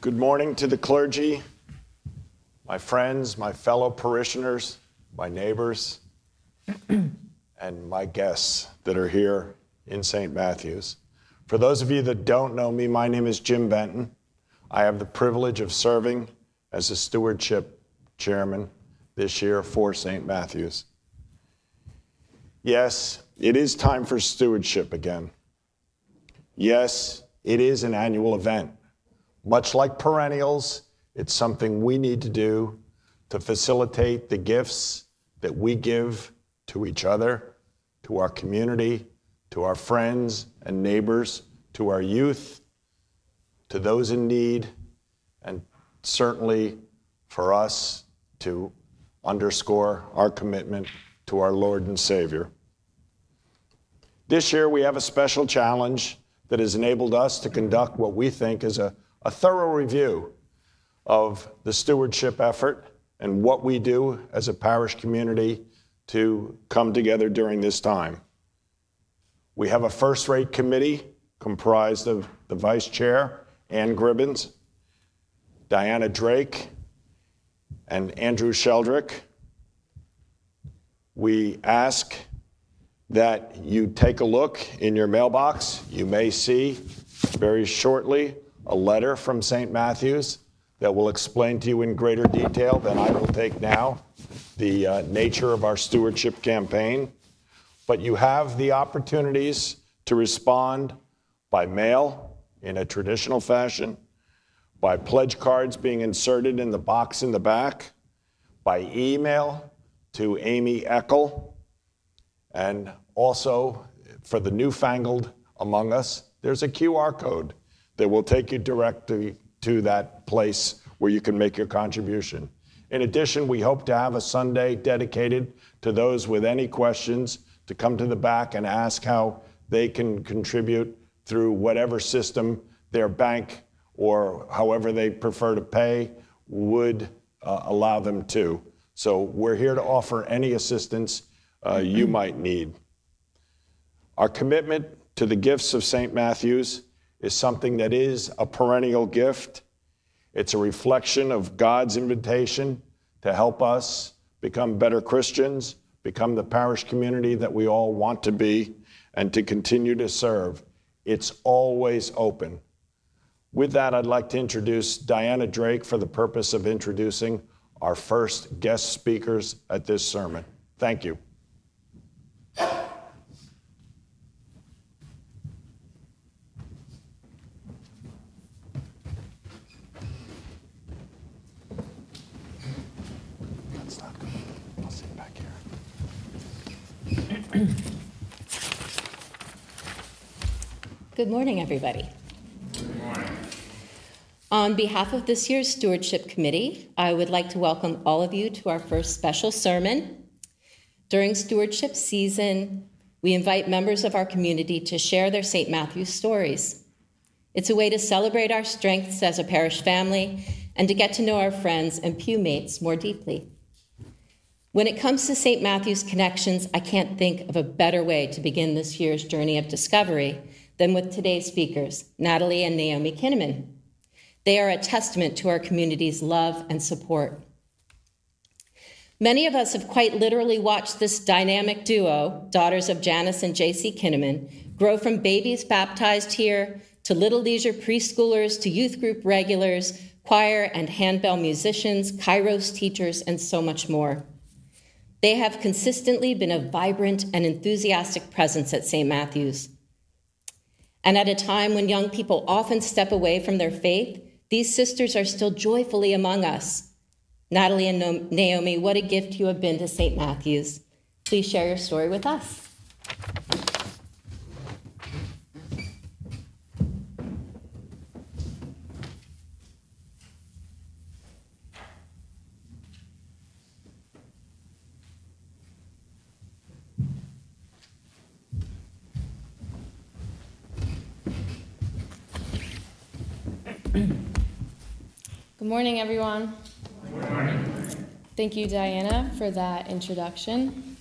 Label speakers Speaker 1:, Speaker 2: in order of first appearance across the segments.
Speaker 1: Good morning to the clergy, my friends, my fellow parishioners, my neighbors, and my guests that are here in St. Matthew's. For those of you that don't know me, my name is Jim Benton. I have the privilege of serving as the stewardship chairman this year for St. Matthew's. Yes, it is time for stewardship again. Yes, it is an annual event. Much like perennials, it's something we need to do to facilitate the gifts that we give to each other, to our community, to our friends and neighbors, to our youth, to those in need, and certainly for us to underscore our commitment to our Lord and Savior. This year we have a special challenge that has enabled us to conduct what we think is a thorough review of the stewardship effort and what we do as a parish community to come together during this time. We have a first-rate committee comprised of the Vice Chair, Ann Gribbins, Diana Drake, and Andrew Sheldrick. We ask that you take a look in your mailbox. You may see very shortly a letter from St. Matthew's that will explain to you in greater detail than I will take now the nature of our stewardship campaign. But you have the opportunities to respond by mail in a traditional fashion, by pledge cards being inserted in the box in the back, by email to Amy Eckel, and also for the newfangled among us, there's a QR code that will take you directly to that place where you can make your contribution. In addition, we hope to have a Sunday dedicated to those with any questions to come to the back and ask how they can contribute through whatever system their bank or however they prefer to pay would allow them to. So we're here to offer any assistance you might need. Our commitment to the gifts of St. Matthew's is something that is a perennial gift. It's a reflection of God's invitation to help us become better Christians, become the parish community that we all want to be, and to continue to serve. It's always open. With that, I'd like to introduce Diana Drake for the purpose of introducing our first guest speakers at this sermon. Thank you.
Speaker 2: Good morning, everybody.
Speaker 3: Good morning.
Speaker 2: On behalf of this year's Stewardship Committee, I would like to welcome all of you to our first special sermon. During stewardship season, we invite members of our community to share their St. Matthew's stories. It's a way to celebrate our strengths as a parish family and to get to know our friends and pew mates more deeply. When it comes to St. Matthew's connections, I can't think of a better way to begin this year's journey of discovery than with today's speakers, Natalie and Naomi Kinnamon. They are a testament to our community's love and support. Many of us have quite literally watched this dynamic duo, daughters of Janice and J.C. Kinnamon, grow from babies baptized here to little leisure preschoolers to youth group regulars, choir and handbell musicians, Kairos teachers, and so much more. They have consistently been a vibrant and enthusiastic presence at St. Matthew's. And at a time when young people often step away from their faith, these sisters are still joyfully among us. Natalie and Naomi, what a gift you have been to St. Matthew's. Please share your story with us.
Speaker 4: Good morning, everyone.
Speaker 3: Good morning.
Speaker 4: Thank you, Diana, for that introduction.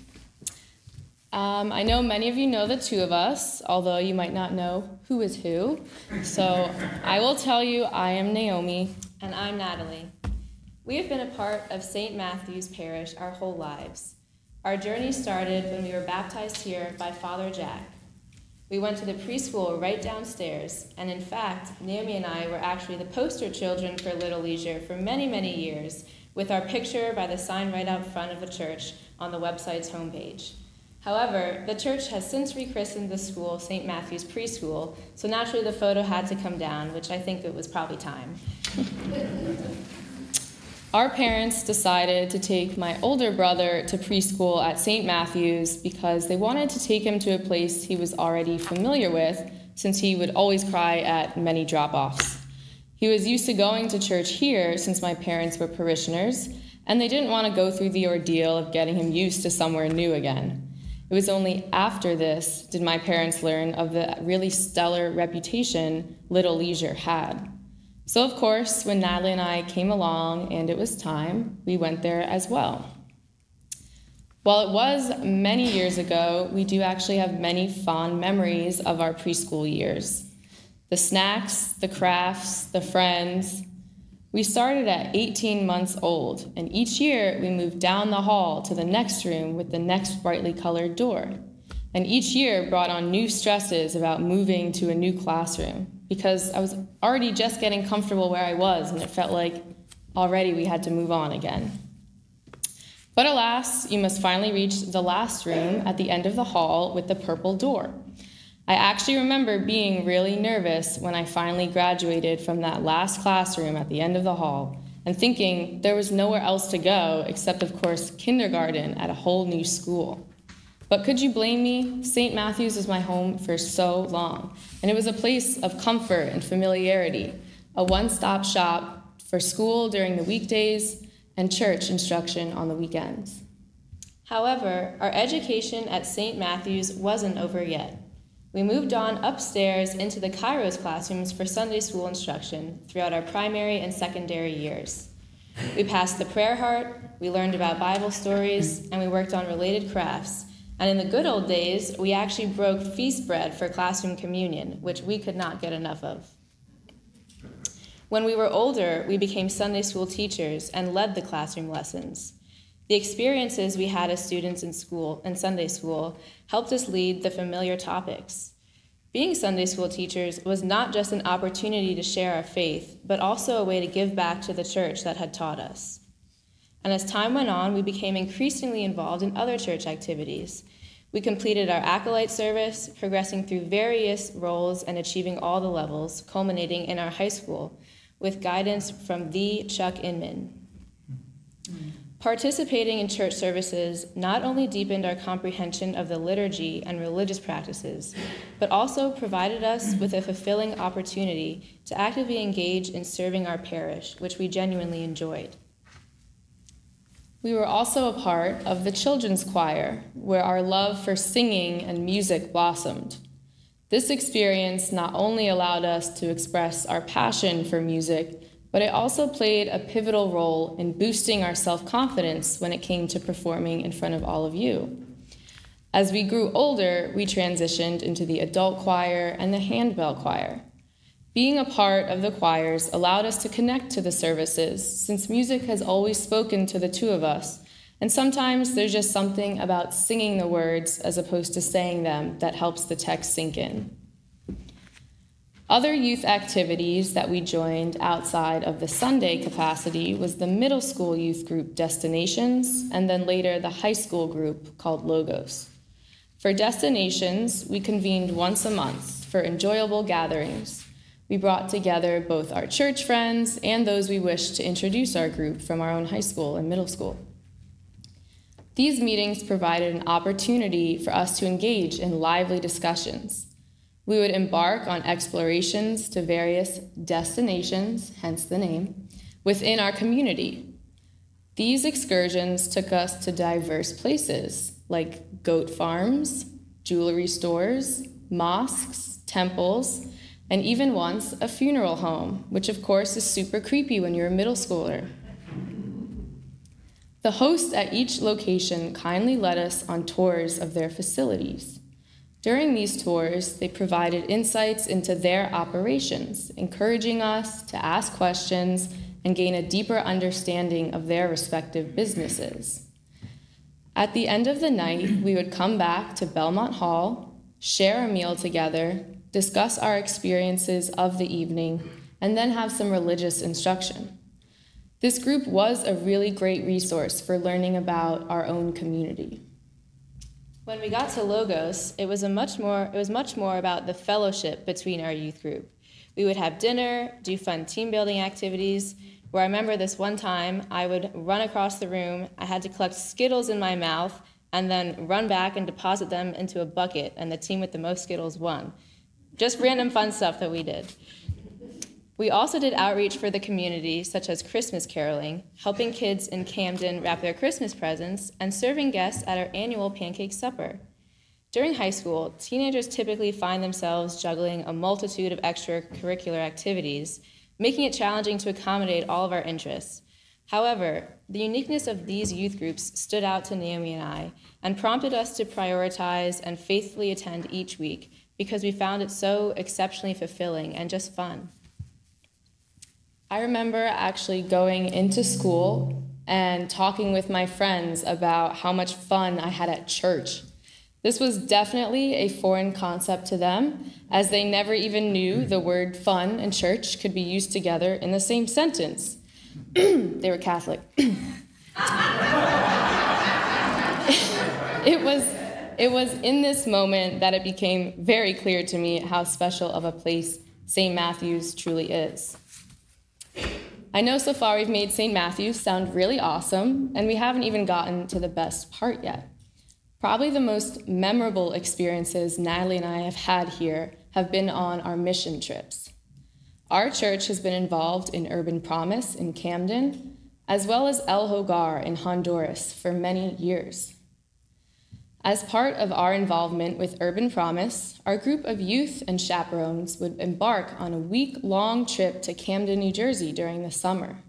Speaker 4: I know many of you know the two of us, although you might not know who is who. So I will tell you, I am Naomi.
Speaker 3: And I'm Natalie. We have been a part of St. Matthew's Parish our whole lives. Our journey started when we were baptized here by Father Jack. We went to the preschool right downstairs, and in fact, Naomi and I were actually the poster children for Little Leisure for many, many years, with our picture by the sign right out front of the church on the website's homepage. However, the church has since rechristened the school St. Matthew's Preschool, so naturally the photo had to come down, which I think it was probably time.
Speaker 4: Our parents decided to take my older brother to preschool at St. Matthew's because they wanted to take him to a place he was already familiar with, since he would always cry at many drop-offs. He was used to going to church here since my parents were parishioners, and they didn't want to go through the ordeal of getting him used to somewhere new again. It was only after this did my parents learn of the really stellar reputation Little Leisure had. So of course, when Natalie and I came along and it was time, we went there as well. While it was many years ago, we do actually have many fond memories of our preschool years. The snacks, the crafts, the friends. We started at 18 months old, and each year we moved down the hall to the next room with the next brightly colored door. And each year brought on new stresses about moving to a new classroom, because I was already just getting comfortable where I was, and it felt like already we had to move on again. But alas, you must finally reach the last room at the end of the hall with the purple door. I actually remember being really nervous when I finally graduated from that last classroom at the end of the hall, and thinking there was nowhere else to go except, of course, kindergarten at a whole new school. But could you blame me? St. Matthew's was my home for so long, and it was a place of comfort and familiarity, a one-stop shop for school during the weekdays and church instruction on the weekends.
Speaker 3: However, our education at St. Matthew's wasn't over yet. We moved on upstairs into the Kairos classrooms for Sunday school instruction throughout our primary and secondary years. We passed the prayer heart, we learned about Bible stories, and we worked on related crafts. And in the good old days, we actually broke feast bread for classroom communion, which we could not get enough of. When we were older, we became Sunday school teachers and led the classroom lessons. The experiences we had as students in school and Sunday school helped us lead the familiar topics. Being Sunday school teachers was not just an opportunity to share our faith, but also a way to give back to the church that had taught us. And as time went on, we became increasingly involved in other church activities. We completed our acolyte service, progressing through various roles and achieving all the levels, culminating in our high school, with guidance from the Chuck Inman. Participating in church services not only deepened our comprehension of the liturgy and religious practices, but also provided us with a fulfilling opportunity to actively engage in serving our parish, which we genuinely enjoyed.
Speaker 4: We were also a part of the children's choir, where our love for singing and music blossomed. This experience not only allowed us to express our passion for music, but it also played a pivotal role in boosting our self-confidence when it came to performing in front of all of you. As we grew older, we transitioned into the adult choir and the handbell choir. Being a part of the choirs allowed us to connect to the services, since music has always spoken to the two of us, and sometimes there's just something about singing the words as opposed to saying them that helps the text sink in. Other youth activities that we joined outside of the Sunday capacity was the middle school youth group Destinations, and then later the high school group called Logos. For Destinations, we convened once a month for enjoyable gatherings. We brought together both our church friends and those we wished to introduce our group from our own high school and middle school. These meetings provided an opportunity for us to engage in lively discussions. We would embark on explorations to various destinations, hence the name, within our community. These excursions took us to diverse places like goat farms, jewelry stores, mosques, temples, and even once a funeral home, which of course is super creepy when you're a middle schooler. The hosts at each location kindly led us on tours of their facilities. During these tours, they provided insights into their operations, encouraging us to ask questions and gain a deeper understanding of their respective businesses. At the end of the night, we would come back to Belmont Hall, share a meal together, discuss our experiences of the evening, and then have some religious instruction. This group was a really great resource for learning about our own community.
Speaker 3: When we got to Logos, it was much more about the fellowship between our youth group. We would have dinner, do fun team building activities, where I remember this one time I would run across the room, I had to collect Skittles in my mouth, and then run back and deposit them into a bucket, and the team with the most Skittles won. Just random fun stuff that we did. We also did outreach for the community, such as Christmas caroling, helping kids in Camden wrap their Christmas presents, and serving guests at our annual pancake supper. During high school, teenagers typically find themselves juggling a multitude of extracurricular activities, making it challenging to accommodate all of our interests. However, the uniqueness of these youth groups stood out to Naomi and I, and prompted us to prioritize and faithfully attend each week because we found it so exceptionally fulfilling and just fun.
Speaker 4: I remember actually going into school and talking with my friends about how much fun I had at church. This was definitely a foreign concept to them, as they never even knew the word fun and church could be used together in the same sentence. They were Catholic. It was in this moment that it became very clear to me how special of a place St. Matthew's truly is. I know so far we've made St. Matthew's sound really awesome, and we haven't even gotten to the best part yet. Probably the most memorable experiences Natalie and I have had here have been on our mission trips. Our church has been involved in Urban Promise in Camden, as well as El Hogar in Honduras for many years. As part of our involvement with Urban Promise, our group of youth and chaperones would embark on a week-long trip to Camden, New Jersey during the summer.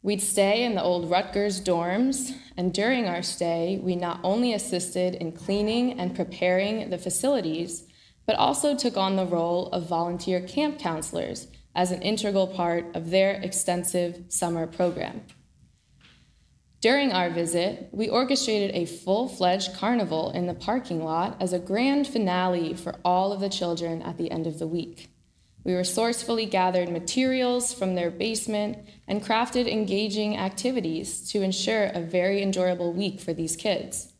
Speaker 4: We'd stay in the old Rutgers dorms, and during our stay, we not only assisted in cleaning and preparing the facilities, but also took on the role of volunteer camp counselors as an integral part of their extensive summer program. During our visit, we orchestrated a full-fledged carnival in the parking lot as a grand finale for all of the children at the end of the week. We resourcefully gathered materials from their basement and crafted engaging activities to ensure a very enjoyable week for these kids.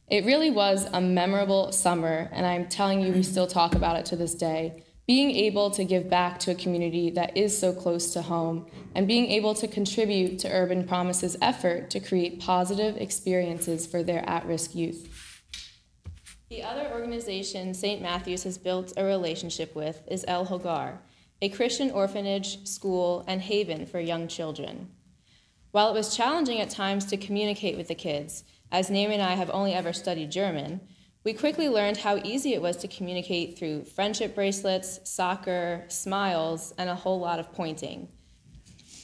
Speaker 4: It really was a memorable summer, and I'm telling you, we still talk about it to this day. Being able to give back to a community that is so close to home, and being able to contribute to Urban Promise's effort to create positive experiences for their at-risk youth.
Speaker 3: The other organization St. Matthew's has built a relationship with is El Hogar, a Christian orphanage, school, and haven for young children. While it was challenging at times to communicate with the kids, as Naomi and I have only ever studied German, we quickly learned how easy it was to communicate through friendship bracelets, soccer, smiles, and a whole lot of pointing.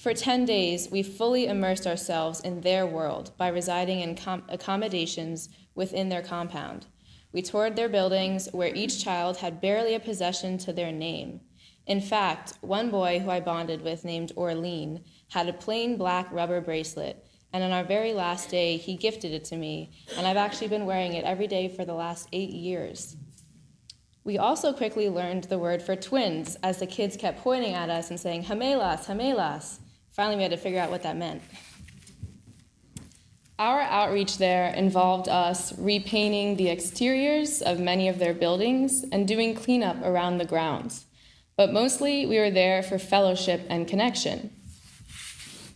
Speaker 3: For 10 days, we fully immersed ourselves in their world by residing in accommodations within their compound. We toured their buildings where each child had barely a possession to their name. In fact, one boy who I bonded with named Orlean had a plain black rubber bracelet, and on our very last day, he gifted it to me, and I've actually been wearing it every day for the last 8 years. We also quickly learned the word for twins as the kids kept pointing at us and saying, "Gemelas, gemelas." Finally, we had to figure out what that meant.
Speaker 4: Our outreach there involved us repainting the exteriors of many of their buildings and doing cleanup around the grounds. But mostly, we were there for fellowship and connection.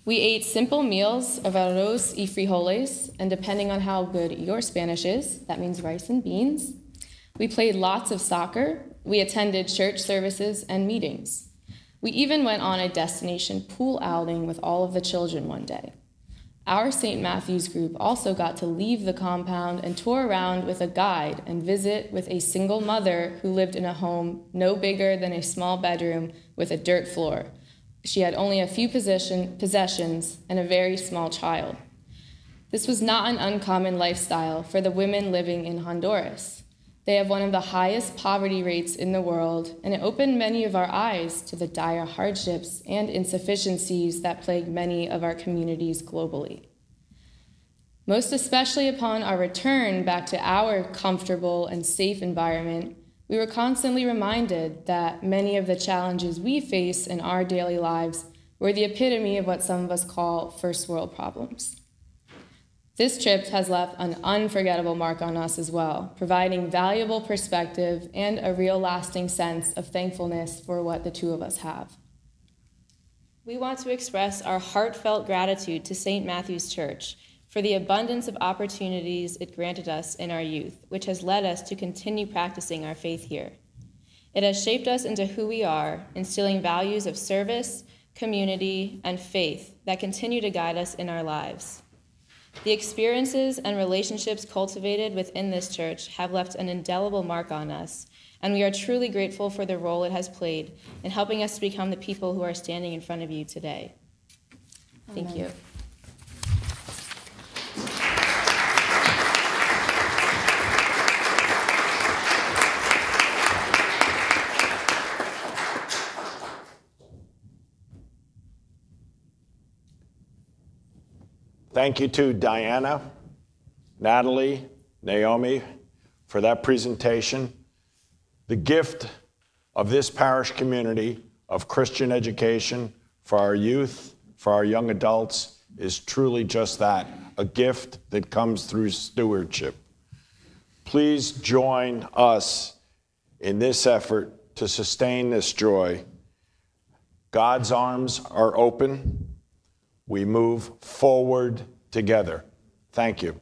Speaker 4: We ate simple meals of arroz y frijoles, and depending on how good your Spanish is, that means rice and beans. We played lots of soccer. We attended church services and meetings. We even went on a destination pool outing with all of the children one day. Our St. Matthew's group also got to leave the compound and tour around with a guide and visit with a single mother who lived in a home no bigger than a small bedroom with a dirt floor. She had only a few possessions and a very small child. This was not an uncommon lifestyle for the women living in Honduras. They have one of the highest poverty rates in the world, and it opened many of our eyes to the dire hardships and insufficiencies that plague many of our communities globally. Most especially upon our return back to our comfortable and safe environment, we were constantly reminded that many of the challenges we face in our daily lives were the epitome of what some of us call first world problems. This trip has left an unforgettable mark on us as well, providing valuable perspective and a real lasting sense of thankfulness for what the two of us have.
Speaker 3: We want to express our heartfelt gratitude to St. Matthew's Church for the abundance of opportunities it granted us in our youth, which has led us to continue practicing our faith here. It has shaped us into who we are, instilling values of service, community, and faith that continue to guide us in our lives. The experiences and relationships cultivated within this church have left an indelible mark on us, and we are truly grateful for the role it has played in helping us to become the people who are standing in front of you today. Thank you.
Speaker 1: Thank you to Diana, Natalie, Naomi for that presentation. The gift of this parish community of Christian education for our youth, for our young adults, is truly just that, a gift that comes through stewardship. Please join us in this effort to sustain this joy. God's arms are open. We move forward together. Thank you.